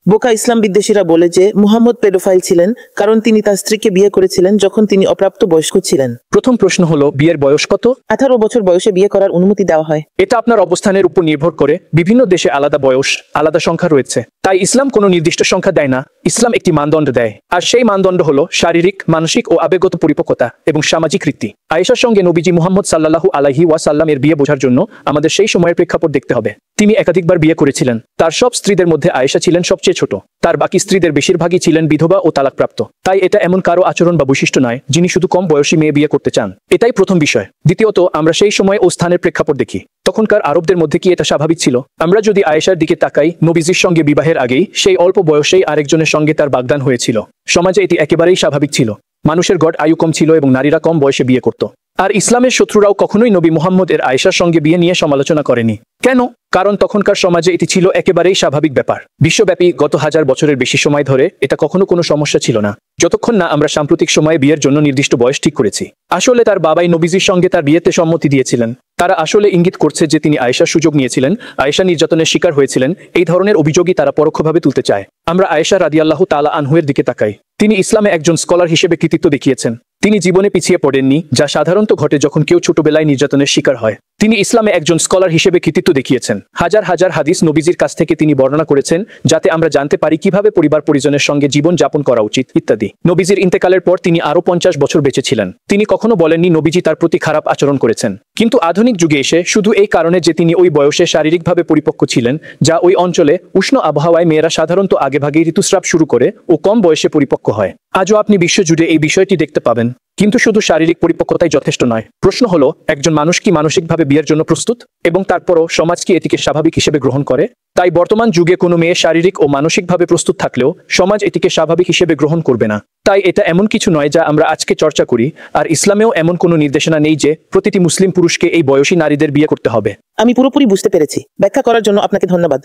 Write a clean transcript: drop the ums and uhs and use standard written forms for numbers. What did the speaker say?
বোকা ইসলাম বিদ্বেষীরা বলে যে মুহাম্মদ পেডোফাইল ছিলেন কারণ তিনি তার স্ত্রীকে বিয়ে করেছিলেন যখন তিনি অপ্রাপ্ত বয়স্ক ছিলেন। প্রথম প্রশ্ন হলো, বিয়ের বয়স কত? 18 বছর বয়সে বিয়ে করার অনুমতি দেওয়া হয়। এটা আপনার অবস্থানের উপর নির্ভর করে। বিভিন্ন দেশে আলাদা বয়স, আলাদা সংখ্যা রয়েছে। তাই ইসলাম কোনো নির্দিষ্ট সংখ্যা দেয় না, ইসলাম একটি মানদণ্ড দেয়। আর সেই মানদণ্ড হলো শারীরিক, মানসিক ও আবেগগত পরিপক্কতা এবং সামাজিক রীতি। আয়েশার সঙ্গে নবীজি মুহাম্মদ সাল্লাল্লাহু আলাইহি ওয়াসাল্লামের বিয়ে বোঝার জন্য আমাদের সেই সময়ের প্রেক্ষাপট দেখতে হবে। তিনি একাধিকবার বিয়ে করেছিলেন। তার সব স্ত্রীদের মধ্যে আয়েশা ছিলেন সবচেয়ে ছোট। তার বাকি স্ত্রীদের বেশিরভাগই ছিলেন বিধবা ও তালাকপ্রাপ্ত। তাই এটা এমন কারো আচরণ বা বৈশিষ্ট্য নয় যিনি শুধু কম বয়সী মেয়ে বিয়ে করতে চান। এটাই প্রথম বিষয়। দ্বিতীয়ত, আমরা সেই সময় ও স্থানের প্রেক্ষাপট দেখি। তখনকার আরবদের মধ্যে কি এটা স্বাভাবিক ছিল? আমরা যদি আয়েশার দিকে তাকাই, নবীজির সঙ্গে বিবাহের আগেই সেই অল্প বয়সেই আরেকজনের সঙ্গে তার বাগদান হয়েছিল। সমাজে এটি একেবারেই স্বাভাবিক ছিল। মানুষের গড় আয়ু কম ছিল এবং নারীরা কম বয়সে বিয়ে করত। আর ইসলামের শত্রুরাও কখনোই নবী মুহাম্মদের আয়েশার সঙ্গে বিয়ে নিয়ে সমালোচনা করেনি। কেন? কারণ তখনকার সমাজে এটি ছিল একেবারেই স্বাভাবিক ব্যাপার। বিশ্বব্যাপী গত 1000 বছরের বেশি সময় ধরে এটা কখনো কোনো সমস্যা ছিল না, যতক্ষণ না আমরা সাম্প্রতিক সময়ে বিয়ের জন্য নির্দিষ্ট বয়স ঠিক করেছি। আসলে তার বাবাই নবীজির সঙ্গে তার বিয়েতে সম্মতি দিয়েছিলেন। তারা আসলে ইঙ্গিত করছে যে তিনি আয়েশার সুযোগ নিয়েছিলেন, আয়েশা নির্যাতনের শিকার হয়েছিলেন। এই ধরনের অভিযোগই তারা পরোক্ষভাবে তুলতে চায়। আমরা আয়েশা রাদিয়াল্লাহু তাআলা আনহুয়ের দিকে তাকাই। তিনি ইসলামে একজন স্কলার হিসেবে কৃতিত্ব দেখিয়েছেন। তিনি জীবনে পিছিয়ে পড়েননি, যা সাধারণত ঘটে যখন কেউ ছোটবেলায় নির্যাতনের শিকার হয়। তিনি ইসলামে একজন স্কলার হিসেবে কৃতিত্ব দেখিয়েছেন। হাজার হাজার হাদিস নবীজির কাছ থেকে তিনি বর্ণনা করেছেন, যাতে আমরা জানতে পারি কিভাবে পরিবার পরিজনের সঙ্গে জীবন যাপন করা উচিত ইত্যাদি। নবীজির ইন্তেকালের পর তিনি আরো 50 বছর বেঁচে ছিলেন। তিনি কখনো বলেননি নবীজি তার প্রতি খারাপ আচরণ করেছেন। কিন্তু আধুনিক যুগে এসে শুধু এই কারণে যে তিনি ওই বয়সে শারীরিকভাবে পরিপক্ক ছিলেন, যা ওই অঞ্চলে উষ্ণ আবহাওয়ায় মেয়েরা সাধারণত আগেভাগেই ঋতুস্রাব শুরু করে ও কম বয়সে পরিপক্ক হয়। আজও আপনি বিশ্বজুড়ে এই বিষয়টি দেখতে পাবেন। কিন্তু শুধু শারীরিক পরিপক্কতাই যথেষ্ট নয়। প্রশ্ন হলো, একজন মানুষ কি মানসিকভাবে বিয়ের জন্য প্রস্তুত? এবং তারপরও সমাজ কি এটিকে স্বাভাবিক হিসেবে গ্রহণ করে? তাই বর্তমান যুগে কোনো মেয়ে শারীরিক ও মানসিকভাবে প্রস্তুত থাকলেও সমাজ এটিকে স্বাভাবিক হিসেবে গ্রহণ করবে না। তাই এটা এমন কিছু নয় যা আমরা আজকে চর্চা করি। আর ইসলামেও এমন কোনো নির্দেশনা নেই যে প্রতিটি মুসলিম পুরুষকে এই বয়সী নারীদের বিয়ে করতে হবে। আমি পুরোপুরি বুঝতে পেরেছি। ব্যাখ্যা করার জন্য আপনাকে ধন্যবাদ।